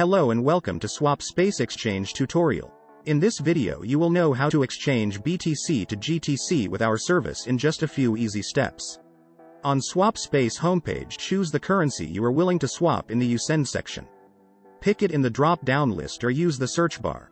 Hello and welcome to SwapSpace exchange tutorial. In this video you will know how to exchange BTC to GTC with our service in just a few easy steps. On SwapSpace homepage, choose the currency you are willing to swap in the USEND section. Pick it in the drop-down list or use the search bar.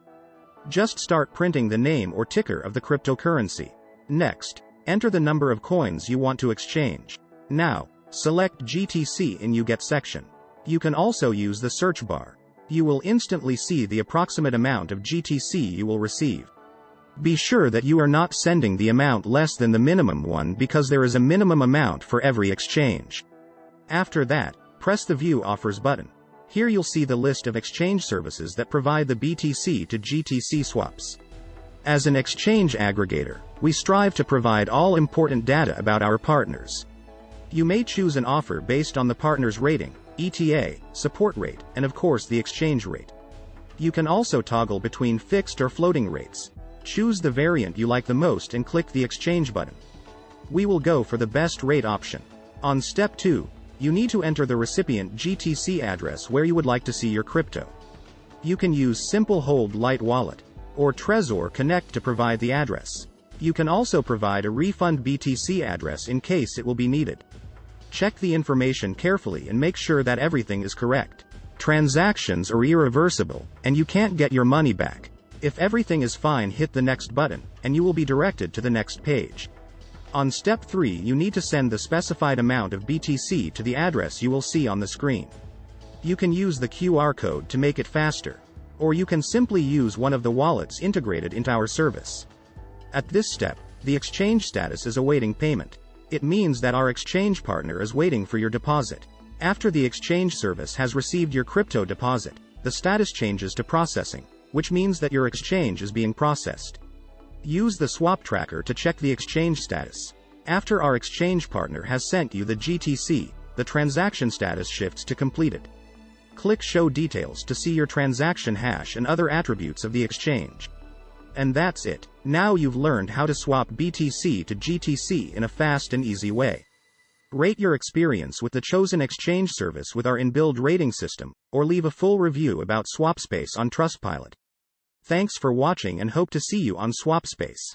Just start printing the name or ticker of the cryptocurrency. Next, enter the number of coins you want to exchange. Now, select GTC in UGET section. You can also use the search bar. You will instantly see the approximate amount of GTC you will receive. Be sure that you are not sending the amount less than the minimum one because there is a minimum amount for every exchange. After that, press the View Offers button. Here you'll see the list of exchange services that provide the BTC to GTC swaps. As an exchange aggregator, we strive to provide all important data about our partners. You may choose an offer based on the partner's rating, ETA, support rate, and of course the exchange rate. You can also toggle between fixed or floating rates. Choose the variant you like the most and click the exchange button. We will go for the best rate option. On step 2, you need to enter the recipient GTC address where you would like to see your crypto. You can use Simple Hold Lite Wallet or Trezor Connect to provide the address. You can also provide a refund BTC address in case it will be needed. Check the information carefully and make sure that everything is correct. Transactions are irreversible, and you can't get your money back. If everything is fine, hit the next button, and you will be directed to the next page. On step 3, you need to send the specified amount of BTC to the address you will see on the screen. You can use the QR code to make it faster, or you can simply use one of the wallets integrated into our service. At this step, the exchange status is awaiting payment. It means that our exchange partner is waiting for your deposit. After the exchange service has received your crypto deposit, the status changes to processing, which means that your exchange is being processed. Use the swap tracker to check the exchange status. After our exchange partner has sent you the GTC, the transaction status shifts to completed. Click Show Details to see your transaction hash and other attributes of the exchange. And that's it. Now you've learned how to swap BTC to GTC in a fast and easy way. Rate your experience with the chosen exchange service with our inbuilt rating system, or leave a full review about SwapSpace on Trustpilot. Thanks for watching and hope to see you on SwapSpace.